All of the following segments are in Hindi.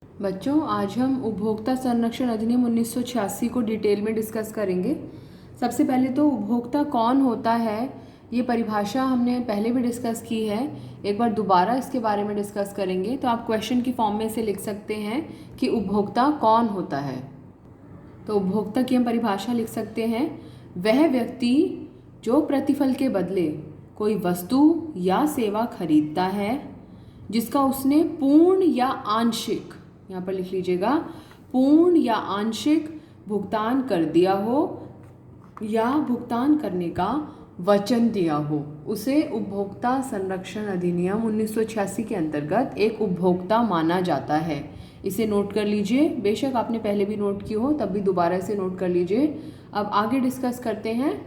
बच्चों, आज हम उपभोक्ता संरक्षण अधिनियम 1986 को डिटेल में डिस्कस करेंगे। सबसे पहले तो उपभोक्ता कौन होता है, ये परिभाषा हमने पहले भी डिस्कस की है। एक बार दोबारा इसके बारे में डिस्कस करेंगे। तो आप क्वेश्चन की फॉर्म में से लिख सकते हैं कि उपभोक्ता कौन होता है। तो उपभोक्ता की हम परिभाषा लिख सकते हैं, वह व्यक्ति जो प्रतिफल के बदले कोई वस्तु या सेवा खरीदता है जिसका उसने पूर्ण या आंशिक, यहाँ पर लिख लीजिएगा, पूर्ण या आंशिक भुगतान कर दिया हो या भुगतान करने का वचन दिया हो, उसे उपभोक्ता संरक्षण अधिनियम 1986 के अंतर्गत एक उपभोक्ता माना जाता है। इसे नोट कर लीजिए। बेशक आपने पहले भी नोट की हो, तब भी दोबारा इसे नोट कर लीजिए। अब आगे डिस्कस करते हैं।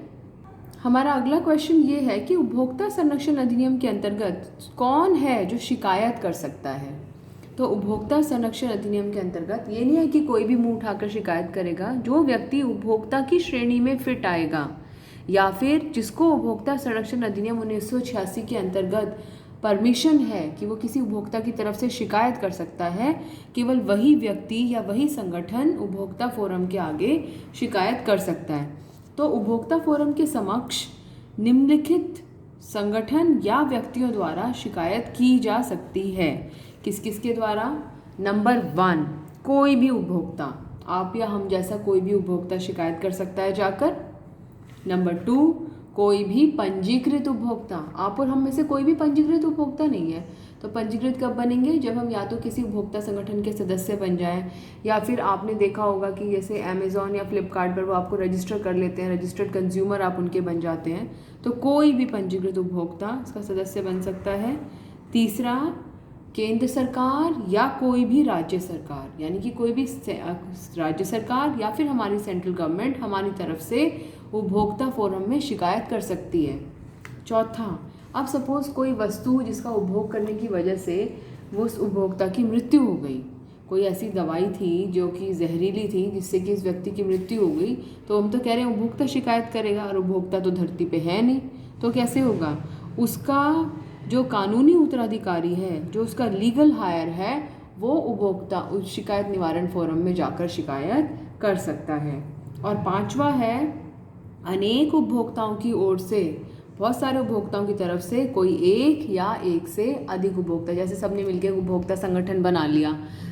हमारा अगला क्वेश्चन ये है कि उपभोक्ता संरक्षण अधिनियम के अंतर्गत कौन है जो शिकायत कर सकता है। तो उपभोक्ता संरक्षण अधिनियम के अंतर्गत ये नहीं है कि कोई भी मुंह उठाकर शिकायत करेगा। जो व्यक्ति उपभोक्ता की श्रेणी में फिट आएगा या फिर जिसको उपभोक्ता संरक्षण अधिनियम 1986 के अंतर्गत परमिशन है कि वो किसी उपभोक्ता की तरफ से शिकायत कर सकता है, केवल वही व्यक्ति या वही संगठन उपभोक्ता फोरम के आगे शिकायत कर सकता है। तो उपभोक्ता फोरम के समक्ष निम्नलिखित संगठन या व्यक्तियों द्वारा शिकायत की जा सकती है। किस किस के द्वारा? नंबर 1, कोई भी उपभोक्ता, आप या हम जैसा कोई भी उपभोक्ता शिकायत कर सकता है जाकर। नंबर 2, कोई भी पंजीकृत उपभोक्ता, आप और हम में से कोई भी पंजीकृत उपभोक्ता नहीं है। तो पंजीकृत कब बनेंगे? जब हम या तो किसी उपभोक्ता संगठन के सदस्य बन जाएं, या फिर आपने देखा होगा कि जैसे अमेज़ॉन या फ्लिपकार्ट पर वो आपको रजिस्टर कर लेते हैं, रजिस्टर्ड कंज्यूमर आप उनके बन जाते हैं। तो कोई भी पंजीकृत उपभोक्ता इसका सदस्य बन सकता है। तीसरा, केंद्र सरकार या कोई भी राज्य सरकार, यानी कि कोई भी राज्य सरकार या फिर हमारी सेंट्रल गवर्नमेंट हमारी तरफ से उपभोक्ता फोरम में शिकायत कर सकती है। चौथा, अब सपोज कोई वस्तु जिसका उपभोग करने की वजह से वो उस उपभोक्ता की मृत्यु हो गई, कोई ऐसी दवाई थी जो कि जहरीली थी जिससे कि इस व्यक्ति की मृत्यु हो गई, तो हम तो कह रहे हैं उपभोक्ता शिकायत करेगा, और उपभोक्ता तो धरती पे है नहीं, तो कैसे होगा? उसका जो कानूनी उत्तराधिकारी है, जो उसका लीगल हायर है, वो उपभोक्ता उस शिकायत निवारण फोरम में जाकर शिकायत कर सकता है। और पांचवा है, अनेक उपभोक्ताओं की ओर से, बहुत सारे उपभोक्ताओं की तरफ से कोई एक या एक से अधिक उपभोक्ता, जैसे सबने मिलकर उपभोक्ता संगठन बना लिया,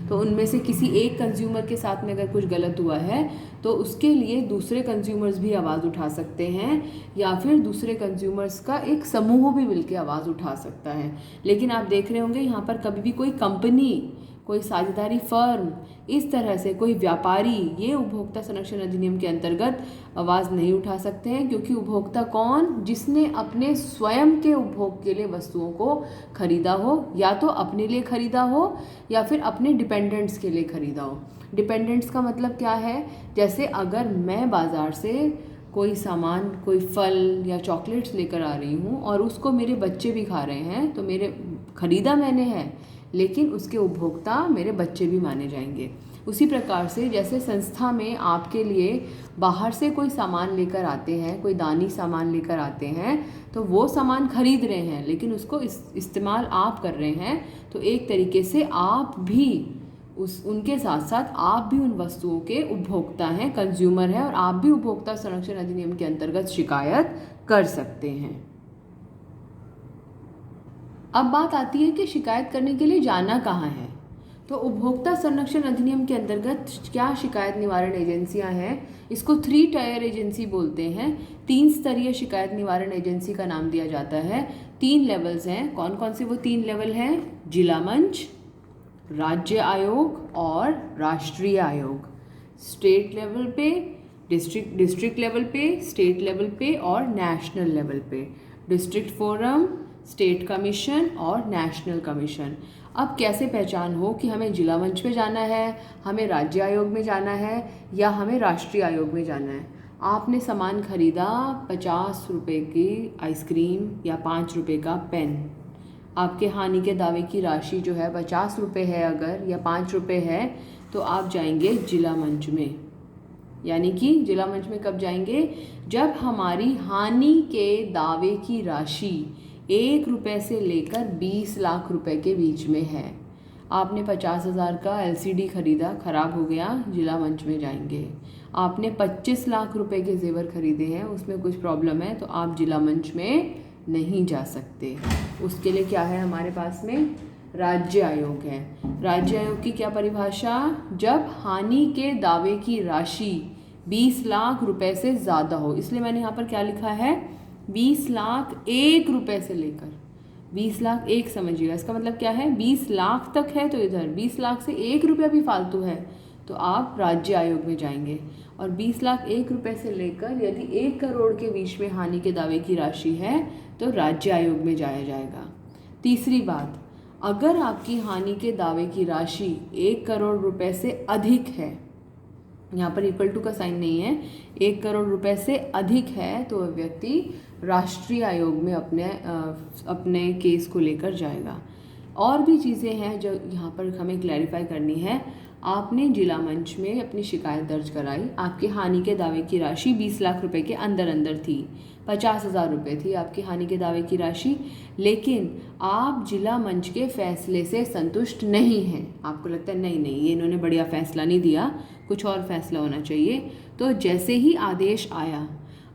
तो उनमें से किसी एक कंज्यूमर के साथ में अगर कुछ गलत हुआ है तो उसके लिए दूसरे कंज्यूमर्स भी आवाज़ उठा सकते हैं, या फिर दूसरे कंज्यूमर्स का एक समूह भी मिलकर आवाज़ उठा सकता है। लेकिन आप देख रहे होंगे यहाँ पर कभी भी कोई कंपनी, कोई साझेदारी फर्म, इस तरह से कोई व्यापारी ये उपभोक्ता संरक्षण अधिनियम के अंतर्गत आवाज़ नहीं उठा सकते हैं, क्योंकि उपभोक्ता कौन? जिसने अपने स्वयं के उपभोग के लिए वस्तुओं को खरीदा हो, या तो अपने लिए खरीदा हो या फिर अपने डिपेंडेंट्स के लिए खरीदा हो। डिपेंडेंट्स का मतलब क्या है? जैसे अगर मैं बाज़ार से कोई सामान, कोई फल या चॉकलेट्स लेकर आ रही हूँ और उसको मेरे बच्चे भी खा रहे हैं, तो मेरे खरीदा मैंने है, लेकिन उसके उपभोक्ता मेरे बच्चे भी माने जाएंगे। उसी प्रकार से जैसे संस्था में आपके लिए बाहर से कोई सामान लेकर आते हैं, कोई दानी सामान लेकर आते हैं, तो वो सामान खरीद रहे हैं लेकिन उसको इस्तेमाल आप कर रहे हैं, तो एक तरीके से आप भी उनके साथ साथ आप भी उन वस्तुओं के उपभोक्ता हैं, कंज्यूमर हैं, और आप भी उपभोक्ता संरक्षण अधिनियम के अंतर्गत शिकायत कर सकते हैं। अब बात आती है कि शिकायत करने के लिए जाना कहाँ है। तो उपभोक्ता संरक्षण अधिनियम के अंतर्गत क्या शिकायत निवारण एजेंसियां हैं? इसको 3 टायर एजेंसी बोलते हैं। 3 स्तरीय शिकायत निवारण एजेंसी का नाम दिया जाता है। 3 लेवल्स हैं। कौन कौन से वो 3 लेवल हैं? जिला मंच, राज्य आयोग और राष्ट्रीय आयोग। स्टेट लेवल पे, डिस्ट्रिक्ट लेवल पे, स्टेट लेवल पे और नेशनल लेवल पे। डिस्ट्रिक्ट फोरम, स्टेट कमीशन और नेशनल कमीशन। अब कैसे पहचान हो कि हमें जिला मंच पे जाना है, हमें राज्य आयोग में जाना है या हमें राष्ट्रीय आयोग में जाना है? आपने सामान खरीदा 50 रुपये की आइसक्रीम या 5 रुपये का पेन, आपके हानि के दावे की राशि जो है 50 रुपये है अगर, या 5 रुपये है, तो आप जाएंगे जिला मंच में। यानी कि जिला मंच में कब जाएंगे? जब हमारी हानि के दावे की राशि 1 रुपये से लेकर 20 लाख रुपए के बीच में है। आपने 50,000 का LCD खरीदा, ख़राब हो गया, जिला मंच में जाएंगे। आपने 25 लाख रुपए के जेवर खरीदे हैं, उसमें कुछ प्रॉब्लम है तो आप जिला मंच में नहीं जा सकते। उसके लिए क्या है हमारे पास में, राज्य आयोग है। राज्य आयोग की क्या परिभाषा, जब हानि के दावे की राशि 20 लाख रुपए से ज़्यादा हो, इसलिए मैंने यहाँ पर क्या लिखा है, 20 लाख 1 रुपये से लेकर 20 लाख 1 समझिएगा, इसका मतलब क्या है, 20 लाख तक है तो इधर 20 लाख से 1 रुपया भी फालतू है तो आप राज्य आयोग में जाएंगे। और 20 लाख 1 रुपये से लेकर यदि 1 करोड़ के बीच में हानि के दावे की राशि है तो राज्य आयोग में जाया जाएगा। तीसरी बात, अगर आपकी हानि के दावे की राशि 1 करोड़ रुपए से अधिक है, यहाँ पर इक्वल टू का साइन नहीं है, 1 करोड़ रुपए से अधिक है तो वह व्यक्ति राष्ट्रीय आयोग में अपने केस को लेकर जाएगा। और भी चीज़ें हैं जो यहाँ पर हमें क्लैरिफाई करनी है। आपने जिला मंच में अपनी शिकायत दर्ज कराई, आपके हानि के दावे की राशि 20 लाख रुपए के अंदर थी, 50,000 रुपये थी आपकी हानि के दावे की राशि, लेकिन आप जिला मंच के फैसले से संतुष्ट नहीं हैं। आपको लगता है नहीं ये इन्होंने बढ़िया फैसला नहीं दिया, कुछ और फैसला होना चाहिए। तो जैसे ही आदेश आया,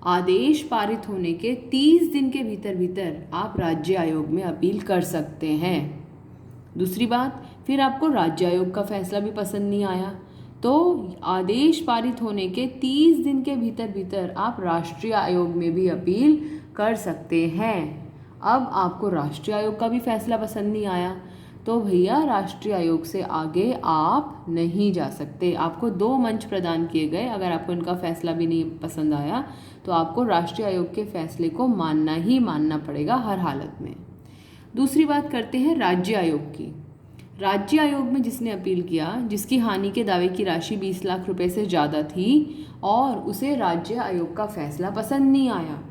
आदेश पारित होने के 30 दिन के भीतर आप राज्य आयोग में अपील कर सकते हैं। दूसरी बात, फिर आपको राज्य आयोग का फैसला भी पसंद नहीं आया तो आदेश पारित होने के 30 दिन के भीतर आप राष्ट्रीय आयोग में भी अपील कर सकते हैं। अब आपको राष्ट्रीय आयोग का भी फैसला पसंद नहीं आया तो भैया राष्ट्रीय आयोग से आगे आप नहीं जा सकते। आपको 2 मंच प्रदान किए गए, अगर आपको इनका फैसला भी नहीं पसंद आया तो आपको राष्ट्रीय आयोग के फैसले को मानना ही मानना पड़ेगा हर हालत में। दूसरी बात करते हैं राज्य आयोग की। राज्य आयोग में जिसने अपील किया, जिसकी हानि के दावे की राशि 20 लाख रुपए से ज़्यादा थी और उसे राज्य आयोग का फैसला पसंद नहीं आया,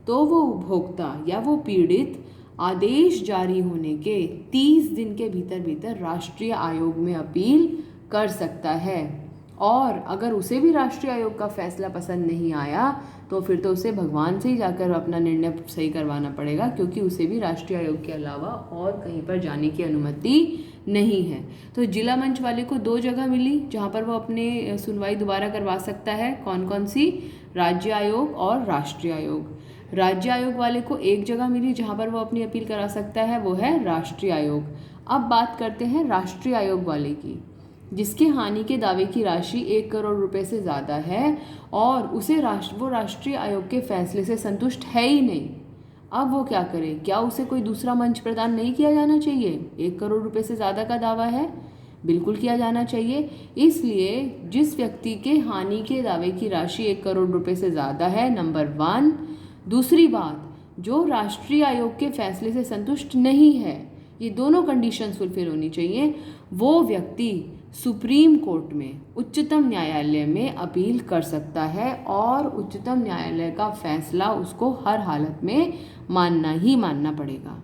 तो वो उपभोक्ता या वो पीड़ित आदेश जारी होने के 30 दिन के भीतर राष्ट्रीय आयोग में अपील कर सकता है। और अगर उसे भी राष्ट्रीय आयोग का फैसला पसंद नहीं आया तो फिर तो उसे भगवान से ही जाकर अपना निर्णय सही करवाना पड़ेगा, क्योंकि उसे भी राष्ट्रीय आयोग के अलावा और कहीं पर जाने की अनुमति नहीं है। तो जिला मंच वाले को 2 जगह मिली जहाँ पर वो अपने सुनवाई दोबारा करवा सकता है। कौन कौन सी, राज्य आयोग और राष्ट्रीय आयोग। राज्य आयोग वाले को 1 जगह मिली जहाँ पर वो अपनी अपील करा सकता है, वो है राष्ट्रीय आयोग। अब बात करते हैं राष्ट्रीय आयोग वाले की, जिसके हानि के दावे की राशि 1 करोड़ रुपए से ज़्यादा है और उसे वो राष्ट्रीय आयोग के फैसले से संतुष्ट है ही नहीं। अब वो क्या करे, क्या उसे कोई दूसरा मंच प्रदान नहीं किया जाना चाहिए? 1 करोड़ रुपए से ज़्यादा का दावा है, बिल्कुल किया जाना चाहिए। इसलिए जिस व्यक्ति के हानि के दावे की राशि 1 करोड़ रुपए से ज़्यादा है, नंबर 1। दूसरी बात, जो राष्ट्रीय आयोग के फैसले से संतुष्ट नहीं है, ये दोनों कंडीशंस फुलफिल होनी चाहिए, वो व्यक्ति सुप्रीम कोर्ट में, उच्चतम न्यायालय में अपील कर सकता है और उच्चतम न्यायालय का फैसला उसको हर हालत में मानना ही मानना पड़ेगा।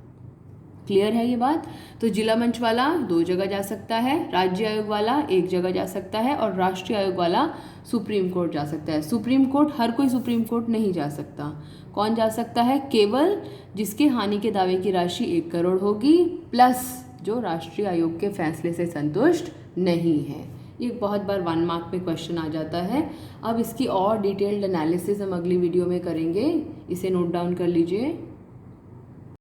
क्लियर है ये बात? तो जिला मंच वाला 2 जगह जा सकता है, राज्य आयोग वाला 1 जगह जा सकता है और राष्ट्रीय आयोग वाला सुप्रीम कोर्ट जा सकता है। सुप्रीम कोर्ट, हर कोई सुप्रीम कोर्ट नहीं जा सकता। कौन जा सकता है? केवल जिसके हानि के दावे की राशि 1 करोड़ होगी प्लस जो राष्ट्रीय आयोग के फैसले से संतुष्ट नहीं है। ये बहुत बार 1 मार्क में क्वेश्चन आ जाता है। अब इसकी और डिटेल्ड एनालिसिस हम अगली वीडियो में करेंगे, इसे नोट डाउन कर लीजिए।